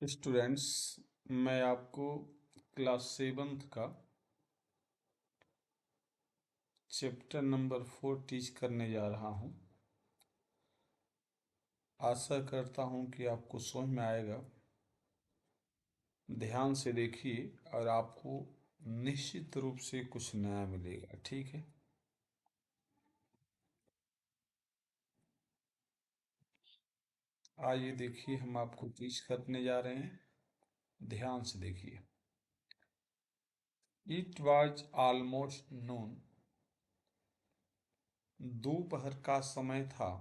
Students, मैं आपको class 7th का चैप्टर नंबर 4 टीच करने जा रहा हूँ। आशा करता हूँ कि आपको समझ में आएगा। ध्यान से देखिए और आपको निश्चित रूप से कुछ नया मिलेगा। ठीक है? आइए देखिए, हम आपको टीच करने जा रहे हैं। ध्यान से देखिए। इट वॉज ऑलमोस्ट नून। दोपहर का समय था।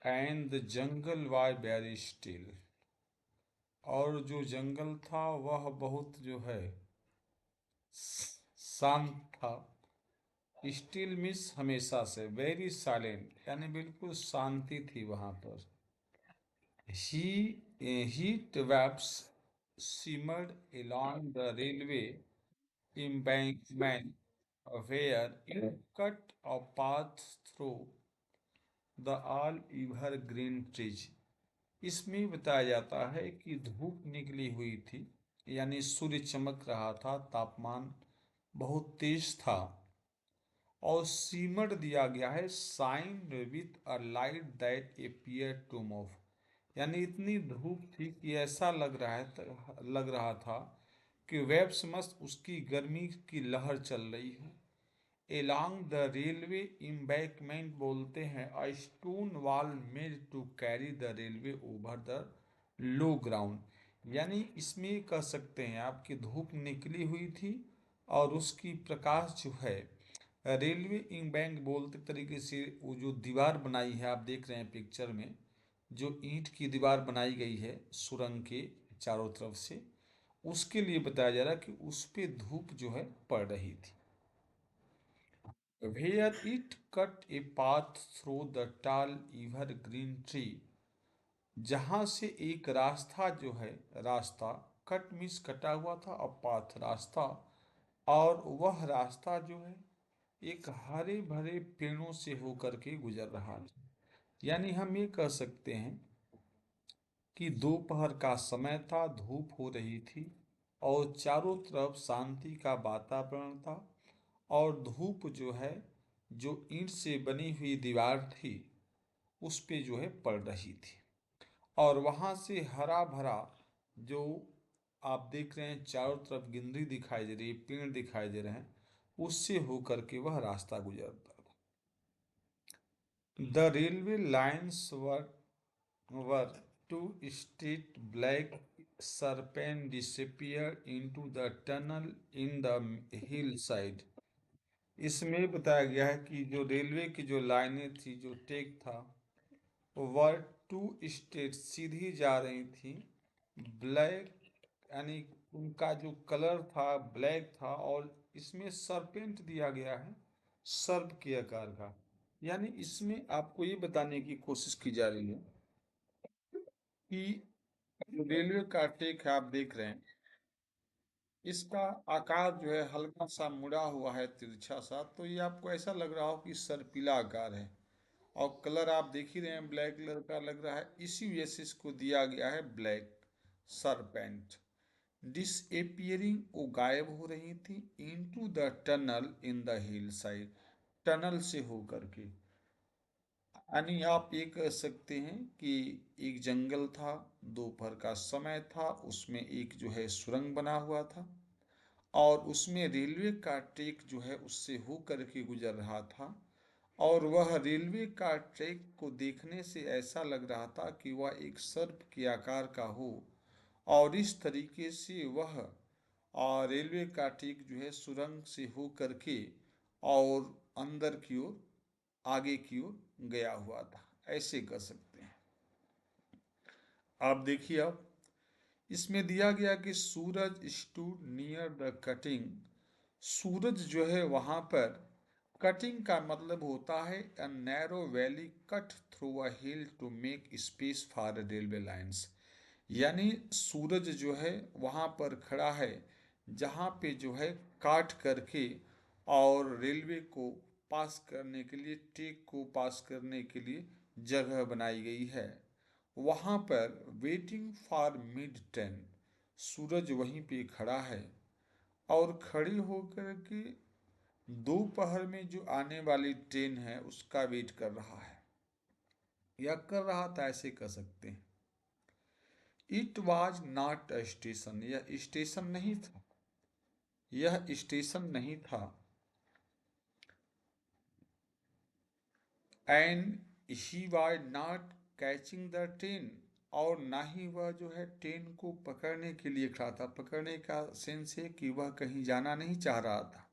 And the jungle was very still. और जो जंगल था वह बहुत जो है शांत था। स्टिल मिस हमेशा से, वेरी साइलेंट यानी बिल्कुल शांति थी वहां पर। Heat waves simmered along the railway embankment where it cut a path through the all evergreen trees। इसमें बताया जाता है कि धूप निकली हुई थी, यानी सूर्य चमक रहा था, तापमान बहुत तेज था और सीमट दिया गया है sign with a light that appear to move. यानी इतनी धूप थी कि ऐसा लग रहा था कि वेब्स मस्त उसकी गर्मी की लहर चल रही है। एलॉन्ग द रेलवे एम्बैंकमेंट बोलते हैं a stone wall made to carry the railway over the low ground. यानी इसमें कह सकते हैं आपकी धूप निकली हुई थी और उसकी प्रकाश जो है रेलवे एम्बैंक बोलते तरीके से वो जो दीवार बनाई है, आप देख रहे हैं पिक्चर में, जो ईंट की दीवार बनाई गई है सुरंग के चारों तरफ से, उसके लिए बताया जा रहा है कि उस पे धूप जो है पड़ रही थी। Where it cut a path through the tall evergreen tree। जहां से एक रास्ता जो है, रास्ता कट मीन्स कटा हुआ था और पाथ रास्ता, और वह रास्ता जो है एक हरे भरे पेड़ों से होकर के गुजर रहा था। यानी हम ये कह सकते हैं कि दोपहर का समय था, धूप हो रही थी और चारों तरफ शांति का वातावरण था। और धूप जो है, जो ईंट से बनी हुई दीवार थी उस पे जो है पड़ रही थी। और वहां से हरा भरा जो आप देख रहे हैं, चारों तरफ गिनरी दिखाई दे रही है, पेड़ दिखाई दे रहे हैं, उससे होकर के वह रास्ता गुजरता था। The railway lines were two straight black serpents disappeared into the tunnel in the hillside। इसमें बताया गया है कि जो रेलवे की जो लाइनें थी, जो ट्रैक था, वह टू स्ट्रेट सीधी जा रही थी। ब्लैक यानी उनका जो कलर था ब्लैक था, और इसमें सरपेंट दिया गया है सर्प के आकार का। यानी इसमें आपको ये बताने की कोशिश की जा रही है कि जो रेलवे का ट्रैक है आप देख रहे हैं, इसका आकार जो है हल्का सा मुड़ा हुआ है, तिरछा सा, तो ये आपको ऐसा लग रहा हो कि सर्पिला आकार है। और कलर आप देख ही रहे हैं, ब्लैक कलर का लग रहा है, इसी वजह से इसको दिया गया है ब्लैक सरपेंट। डिसएपियरिंग, वो गायब हो रही थी, into the tunnel in the hill side, tunnel से होकर के। यानी आप ये कह सकते हैं कि एक जंगल था, दोपहर का समय था, उसमें एक जो है सुरंग बना हुआ था और उसमें रेलवे का ट्रैक जो है उससे होकर के गुजर रहा था। और वह रेलवे का ट्रैक को देखने से ऐसा लग रहा था कि वह एक सर्प के आकार का हो, और इस तरीके से वह रेलवे का ट्रैक जो है सुरंग से होकर के और अंदर की ओर, आगे की ओर गया हुआ था, ऐसे कह सकते हैं। आप देखिए, अब इसमें दिया गया कि Suraj stood near the cutting. Suraj जो है वहां पर, कटिंग का मतलब होता है a narrow valley cut through a hill to make space for railway lines. यानी सूरज जो है वहां पर खड़ा है जहां पे जो है काट करके और रेलवे को पास करने के लिए, ट्रैक को पास करने के लिए जगह बनाई गई है। वहां पर वेटिंग फॉर मिड ट्रेन, सूरज वहीं पे खड़ा है और खड़ी होकर के दोपहर में जो आने वाली ट्रेन है उसका वेट कर रहा है, या कर रहा था ऐसे कह सकते हैं। It was not a station, यह स्टेशन नहीं था, यह स्टेशन नहीं था। And he was not catching the train, और ना ही वह जो है ट्रेन को पकड़ने के लिए खड़ा था। पकड़ने का सेंस है कि वह कहीं जाना नहीं चाह रहा था।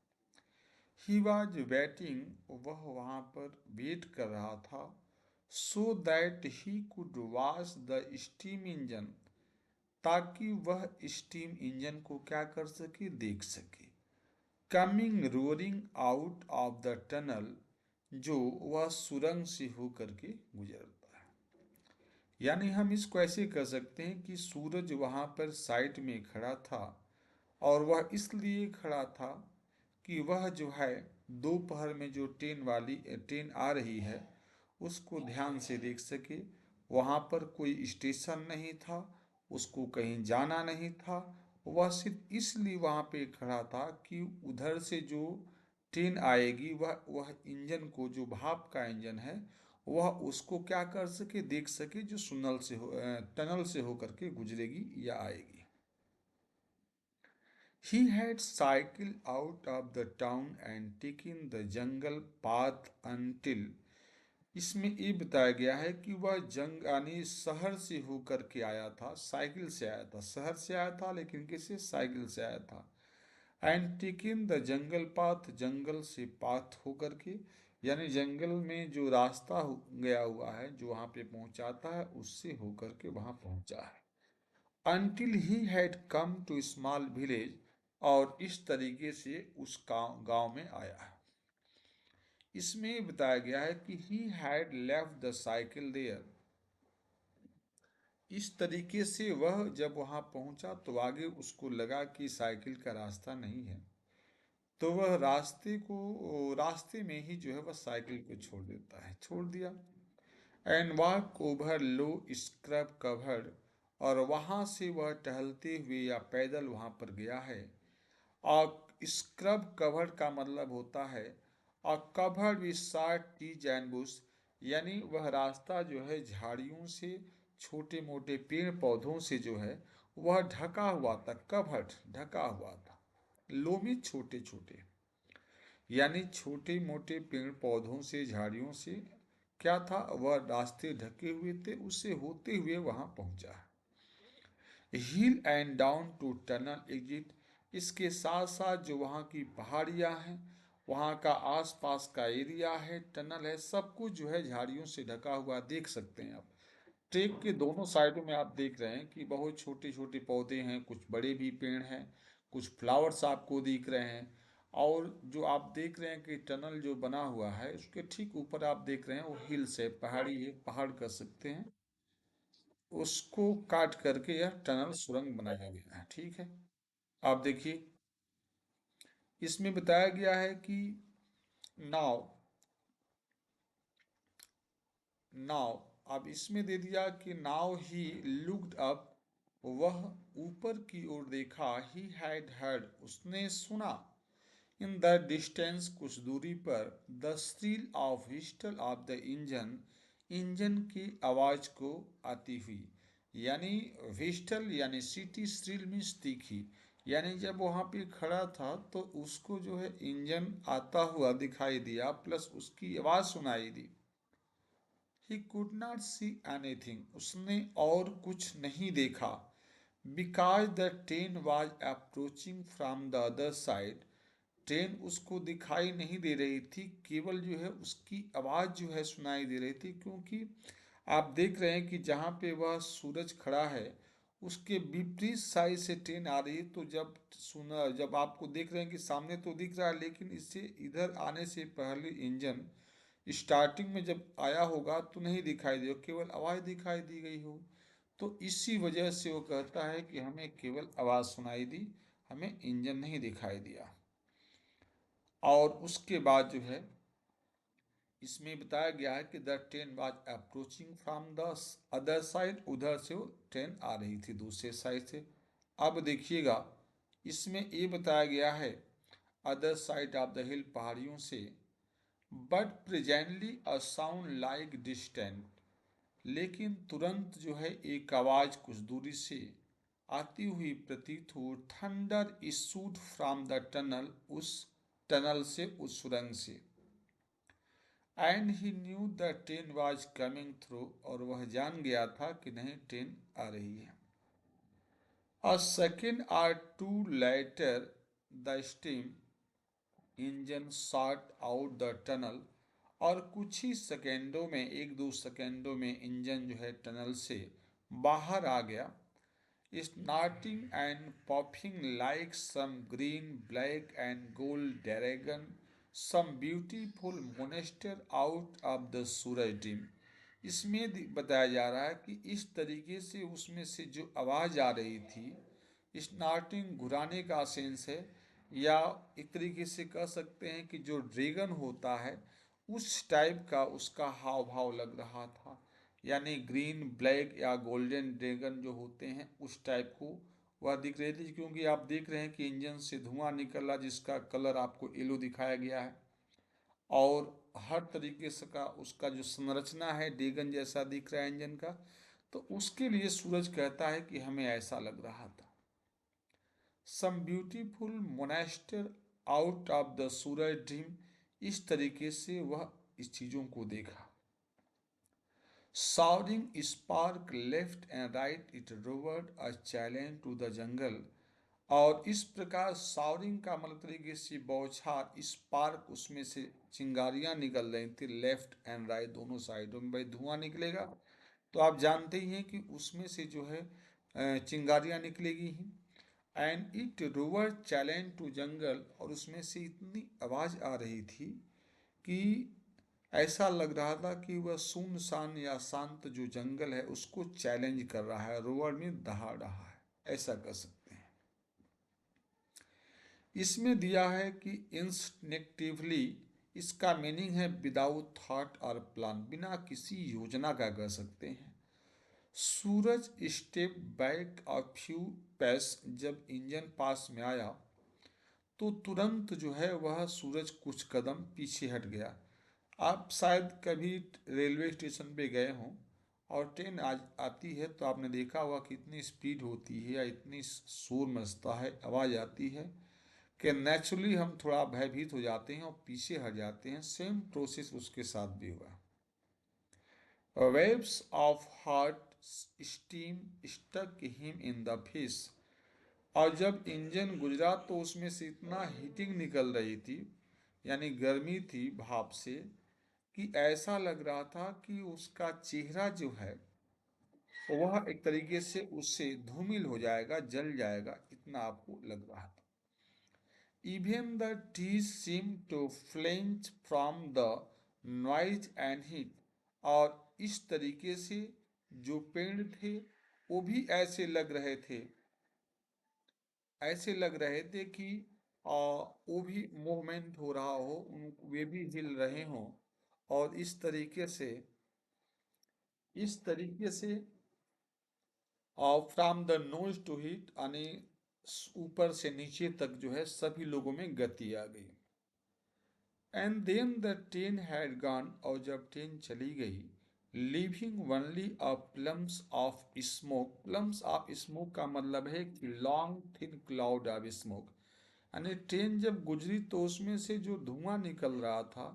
ही वॉज वेटिंग, वह वहां पर वेट कर रहा था, so that he could watch the steam engine, ताकि वह स्टीम इंजन को क्या कर सके, देख सके। Coming roaring out of the tunnel, जो वह सुरंग से होकर के गुजरता है। यानी हम इसको ऐसे कह सकते हैं कि सूरज वहां पर साइड में खड़ा था, और वह इसलिए खड़ा था कि वह जो है दोपहर में जो ट्रेन आ रही है उसको ध्यान से देख सके। वहाँ पर कोई स्टेशन नहीं था, उसको कहीं जाना नहीं था। वह सिर्फ इसलिए वहाँ पे खड़ा था कि उधर से जो ट्रेन आएगी वह इंजन को, जो भाप का इंजन है, वह उसको क्या कर सके, देख सके, जो टनल से होकर के गुजरेगी या आएगी। He had cycled out of the town and taken the jungle path until, इसमें ये बताया गया है कि वह जंग यानी शहर से होकर के आया था, साइकिल से आया था, शहर से आया था लेकिन किसी साइकिल से आया था। And taking the jungle path, जंगल से पाथ होकर के, यानी जंगल में जो रास्ता गया हुआ है जो वहां पे पहुंचाता है उससे होकर के वहां पहुंचा है। Until he had come to small village, और इस तरीके से उस गांव में आया है। इसमें बताया गया है कि he had left the cycle there, इस तरीके से वह जब वहां पहुंचा तो आगे उसको लगा कि साइकिल का रास्ता नहीं है, तो वह रास्ते में ही जो है वह साइकिल को छोड़ देता है, छोड़ दिया। And walk over low scrub covered, और वहां से वह टहलते हुए या पैदल वहां पर गया है। और स्क्रब कवर्ड का मतलब होता है और covered with short trees and Bush, यानी वह रास्ता जो है झाड़ियों से, छोटे मोटे पेड़ पौधों से जो है वह ढका हुआ था। कवर्ड ढका हुआ था, लोमी छोटे छोटे, यानी छोटे मोटे पेड़ पौधों से, झाड़ियों से क्या था, वह रास्ते ढके हुए थे, उससे होते हुए वहां पहुंचा। Hill and down to tunnel exit, इसके साथ साथ जो वहाँ की पहाड़ियाँ हैं, वहाँ का आसपास का एरिया है, टनल है, सब कुछ जो है झाड़ियों से ढका हुआ देख सकते हैं आप। ट्रेक के दोनों साइडों में आप देख रहे हैं कि बहुत छोटे छोटे पौधे हैं, कुछ बड़े भी पेड़ हैं, कुछ फ्लावर्स आपको दिख रहे हैं। और जो आप देख रहे हैं कि टनल जो बना हुआ है उसके ठीक ऊपर आप देख रहे हैं वो हिल्स है, पहाड़ी है, पहाड़ कर सकते हैं, उसको काट करके यह टनल सुरंग बनाया गया है। ठीक है, आप देखिए इसमें बताया गया है कि नाव, नाव, अब इसमें दे दिया कि नाव ही लुक्ड अप, वह ऊपर की ओर देखा। ही हैड हर्ड, उसने सुना। इन द डिस्टेंस, कुछ दूरी पर, the shrill of whistle of the engine, engine की आवाज को आती हुई। यानी व्हिस्टल यानी सिटी, स्ट्रील मीन्स तीखी, यानी जब वहां पे खड़ा था तो उसको जो है इंजन आता हुआ दिखाई दिया, प्लस उसकी आवाज सुनाई दी। He could not see anything, उसने और कुछ नहीं देखा। Because the train was approaching from the other side, train उसको दिखाई नहीं दे रही थी, केवल जो है उसकी आवाज़ जो है सुनाई दे रही थी। क्योंकि आप देख रहे हैं कि जहाँ पे वह सूरज खड़ा है उसके विपरीत साइड से ट्रेन आ रही है, तो जब आपको देख रहे हैं कि सामने तो दिख रहा है लेकिन इससे इधर आने से पहले इंजन स्टार्टिंग में जब आया होगा तो नहीं दिखाई दे, केवल आवाज़ दिखाई दी गई हो। तो इसी वजह से वो कहता है कि हमें केवल आवाज़ सुनाई दी, हमें इंजन नहीं दिखाई दिया। और उसके बाद जो है इसमें बताया गया है कि the train was approaching from the other side, उधर से वो ट्रेन आ रही थी दूसरे साइड से। अब देखिएगा, इसमें ये बताया गया है अदर साइड ऑफ द हिल, पहाड़ियों से, but presently a sound like distant, लेकिन तुरंत जो है एक आवाज कुछ दूरी से आती हुई प्रतीत हो। Thunder issued from the tunnel, उस टनल से, उस सुरंग से। And he new the train was coming through, और वह जान गया था कि नहीं, ट्रेन आ रही है। A second or two later the steam engine shot out the tunnel, और कुछ ही सेकेंडों में, एक दो सेकेंडों में इंजन जो है टनल से बाहर आ गया। Snorting and puffing like some green, black and gold dragon, some beautiful monster out of the Suraj dim। इसमें बताया जा रहा है कि इस तरीके से उसमें से जो आवाज़ आ रही थी, स्नार्टिंग घुराने का सेंस है, या एक तरीके से कह सकते हैं कि जो ड्रैगन होता है उस टाइप का उसका हाव भाव लग रहा था। यानी ग्रीन, ब्लैक या गोल्डन ड्रैगन जो होते हैं उस टाइप को वह दिख रही थी, क्योंकि आप देख रहे हैं कि इंजन से धुआं निकल रहा जिसका कलर आपको येलो दिखाया गया है, और हर तरीके से का उसका जो संरचना है ड्रैगन जैसा दिख रहा है इंजन का। तो उसके लिए सूरज कहता है कि हमें ऐसा लग रहा था। Some beautiful monster out of the Suraj dream, इस तरीके से वह इस चीज़ों को देखा। Soaring spark left and right, it roared a challenge to the jungle। और इस प्रकार साउरिंग का मतलब तरीके से बौछार, स्पार्क उसमें से चिंगारियां निकल रही थी लेफ्ट एंड राइट, दोनों साइडों में। भाई धुआं निकलेगा तो आप जानते ही हैं कि उसमें से जो है चिंगारियां निकलेगी ही। And it roar challenge to jungle, और उसमें से इतनी आवाज़ आ रही थी कि ऐसा लग रहा था कि वह सुनसान या शांत जो जंगल है उसको चैलेंज कर रहा है, रोवर में दहा रहा है, ऐसा कर सकते हैं। इसमें दिया है कि इंस्टिंक्टिवली, इसका मीनिंग है विदाउट थॉट और प्लान, बिना किसी योजना का कह सकते हैं। Suraj step back a few pace, जब इंजन पास में आया तो तुरंत जो है वह सूरज कुछ कदम पीछे हट गया। आप शायद कभी रेलवे स्टेशन पे गए हों और ट्रेन आज आती है तो आपने देखा होगा कि इतनी स्पीड होती है या इतनी शोर मचता है, आवाज़ आती है कि नेचुरली हम थोड़ा भयभीत हो जाते हैं और पीछे हट जाते हैं। सेम प्रोसेस उसके साथ भी हुआ। Waves of hot steam stuck him in the face, और जब इंजन गुजरा तो उसमें से इतना हीटिंग निकल रही थी, यानी गर्मी थी भाप से, कि ऐसा लग रहा था कि उसका चेहरा जो है वह एक तरीके से उससे धूमिल हो जाएगा, जल जाएगा, इतना आपको लग रहा था। Even the trees seem to flinch from the noise and heat, और इस तरीके से जो पेड़ थे वो भी ऐसे लग रहे थे कि वो भी मूवमेंट हो रहा हो, वे भी हिल रहे हों। और इस तरीके से from the noise to heat, यानी ऊपर से नीचे तक जो है सभी लोगों में गति आ गई। And then the train had gone, और जब ट्रेन चली गई, leaving only a plumes of smoke. Plumes of smoke का मतलब है कि long thin cloud of smoke, यानी ट्रेन जब गुजरी तो उसमें से जो धुआं निकल रहा था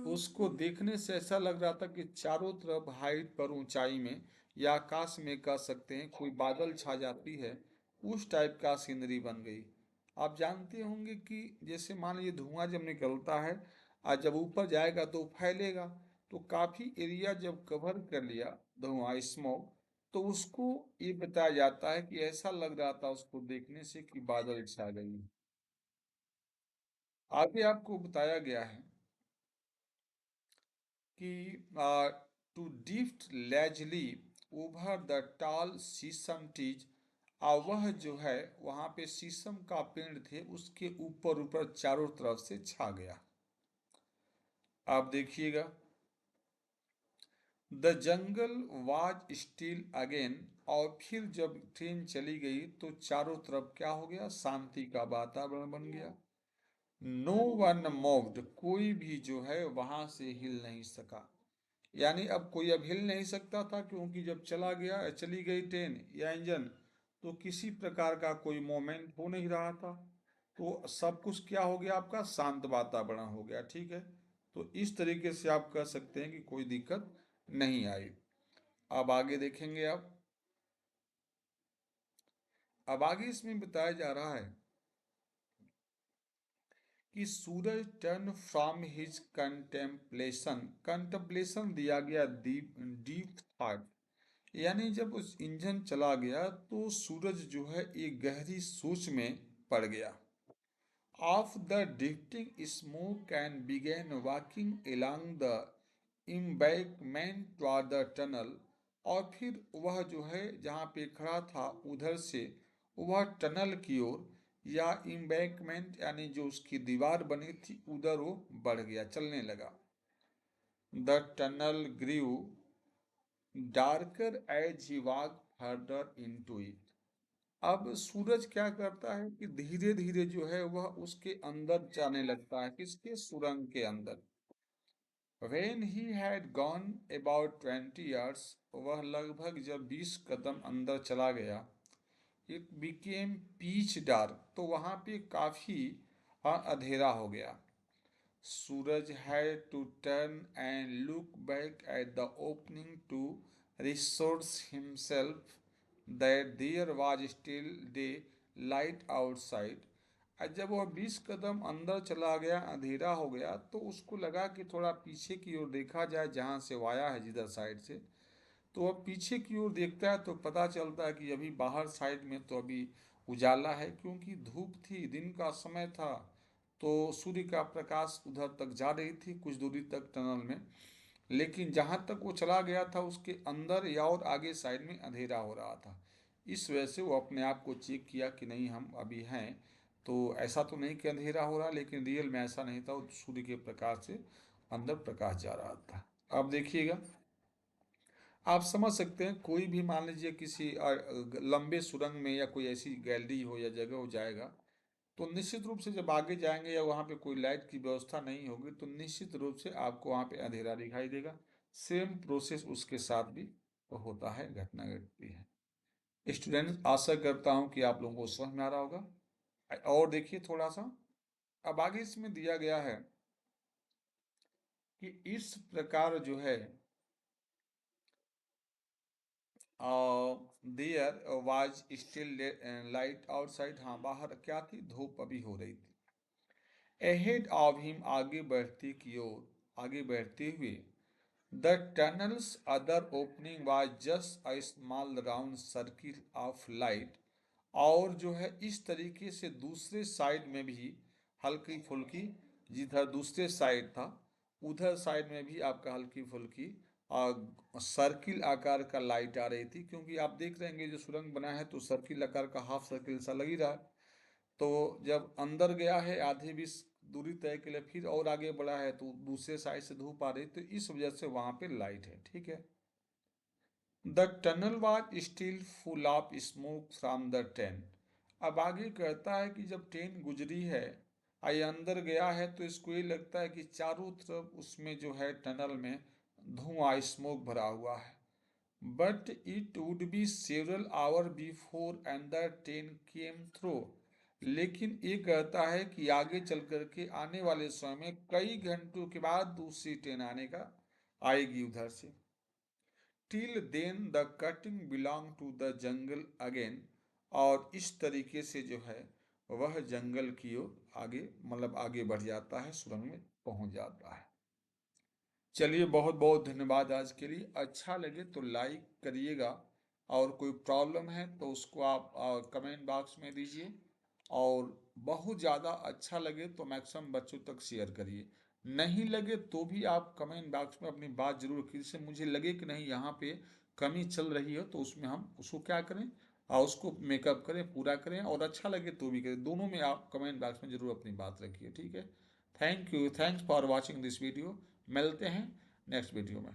उसको देखने से ऐसा लग रहा था कि चारों तरफ हाइट पर, ऊंचाई में या आकाश में कह सकते हैं कोई बादल छा जाती है, उस टाइप का सीनरी बन गई। आप जानते होंगे कि जैसे मान लीजिए धुआं जब निकलता है और जब ऊपर जाएगा तो फैलेगा, तो काफी एरिया जब कवर कर लिया धुआं, स्मोक, तो उसको ये बताया जाता है कि ऐसा लग रहा था उसको देखने से कि बादल छा गई। आगे आपको बताया गया है कि to drift lazily over the tall shisham trees, और वह जो है वहाँ पे शीशम का पेड़ थे उसके ऊपर ऊपर चारों तरफ से छा गया। आप देखिएगा, the jungle was still again. और फिर जब ट्रेन चली गई तो चारों तरफ क्या हो गया, शांति का वातावरण बन गया। नो वन मूव्ड, कोई भी जो है वहां से हिल नहीं सका। यानी अब कोई अब हिल नहीं सकता था, क्योंकि जब चली गई ट्रेन या इंजन, तो किसी प्रकार का कोई मोमेंट हो नहीं रहा था। तो सब कुछ क्या हो गया, आपका शांत वातावरण हो गया। ठीक है, तो इस तरीके से आप कह सकते हैं कि कोई दिक्कत नहीं आई। अब आगे देखेंगे आप। अब आगे इसमें बताया जा रहा है कि Suraj turn from his contemplation. Contemplation दिया गया डीप डीप थॉट, यानी जब उस इंजन चला गया तो सूरज जो है एक गहरी सोच में पड़ गया। Of the drifting smoke and began walking along the embankment toward the tunnel. और फिर वह जो है जहाँ पे खड़ा था उधर से वह टनल की ओर, या एम्बैंकमेंट यानी जो उसकी दीवार बनी थी उधर वो बढ़ गया, चलने लगा। The tunnel grew darker as he walk further into it. अब सूरज क्या करता है कि धीरे धीरे जो है वह उसके अंदर जाने लगता है, किसके, सुरंग के अंदर। When he had gone about 20 yards, वह लगभग जब 20 कदम अंदर चला गया, it became pitch dark, तो वहां पे काफी अंधेरा हो गया। Suraj had to turn and look back at the opening to reassure himself that there was still daylight outside। और जब वह 20 कदम अंदर चला गया, अंधेरा हो गया, तो उसको लगा कि थोड़ा पीछे की ओर देखा जाए, जहां से वो आया है जिधर साइड से। तो वह पीछे की ओर देखता है तो पता चलता है कि अभी बाहर साइड में तो अभी उजाला है, क्योंकि धूप थी, दिन का समय था। तो सूर्य का प्रकाश उधर तक जा रही थी कुछ दूरी तक टनल में। लेकिन जहां तक वो चला गया था उसके अंदर या और आगे साइड में अंधेरा हो रहा था। इस वजह से वो अपने आप को चेक किया कि नहीं हम अभी हैं, तो ऐसा तो नहीं कि अंधेरा हो रहा, लेकिन रियल में ऐसा नहीं था, वो सूर्य के प्रकाश से अंदर प्रकाश जा रहा था। अब देखिएगा, आप समझ सकते हैं कोई भी मान लीजिए किसी लंबे सुरंग में या कोई ऐसी गैलरी हो या जगह हो जाएगा, तो निश्चित रूप से जब आगे जाएंगे या वहाँ पे कोई लाइट की व्यवस्था नहीं होगी तो निश्चित रूप से आपको वहाँ पे अंधेरा दिखाई देगा। सेम प्रोसेस उसके साथ भी होता है, घटना घटती है। स्टूडेंट्स, आशा करता हूँ कि आप लोगों को समझ में आ रहा होगा। और देखिए थोड़ा सा, अब आगे इसमें दिया गया है कि इस प्रकार जो है there was still light outside, हाँ बाहर क्या थी, धूप अभी हो रही थी। अहेड ऑफ हिम, आगे बढ़ते हुए, the tunnels other opening was just a small round circle of light. और जो है इस तरीके से दूसरे साइड में भी हल्की फुल्की, जिधर दूसरे साइड था उधर साइड में भी आपका हल्की फुल्की सर्किल आकार का लाइट आ रही थी, क्योंकि आप देख रहे हैं जो सुरंग बना है तो सर्किल आकार का हाफ सर्किल सा लग ही रहा है। तो जब अंदर गया है आधे भी दूरी तय के लिए, फिर और आगे बढ़ा है तो दूसरे साइड से धूप आ रही, तो इस वजह से वहां पे लाइट है। ठीक है, the tunnel was still full of smoke from the train. अब आगे कहता है कि जब ट्रेन गुजरी है, आई अंदर गया है, तो इसको ये लगता है कि चारों तरफ उसमें जो है टनल में धुआं स्मोक भरा हुआ है। But it would be several hour before another train came through. लेकिन ये कहता है कि आगे चल करके आने वाले समय में कई घंटों के बाद दूसरी ट्रेन आने का आएगी उधर से। Till then the cutting belong to the jungle again. और इस तरीके से जो है वह जंगल की ओर आगे, मतलब आगे बढ़ जाता है, सुरंग में पहुंच जाता है। चलिए, बहुत बहुत धन्यवाद आज के लिए। अच्छा लगे तो लाइक करिएगा, और कोई प्रॉब्लम है तो उसको आप कमेंट बॉक्स में दीजिए। और बहुत ज़्यादा अच्छा लगे तो मैक्सिमम बच्चों तक शेयर करिए। नहीं लगे तो भी आप कमेंट बॉक्स में अपनी बात जरूर कीजिए, जिससे मुझे लगे कि नहीं यहाँ पे कमी चल रही है, तो उसमें हम उसको क्या करें, और उसको मेकअप करें, पूरा करें। और अच्छा लगे तो भी करें, दोनों में आप कमेंट बॉक्स में जरूर अपनी बात रखिए। ठीक है, thank you, thanks for watching this video. मिलते हैं नेक्स्ट वीडियो में।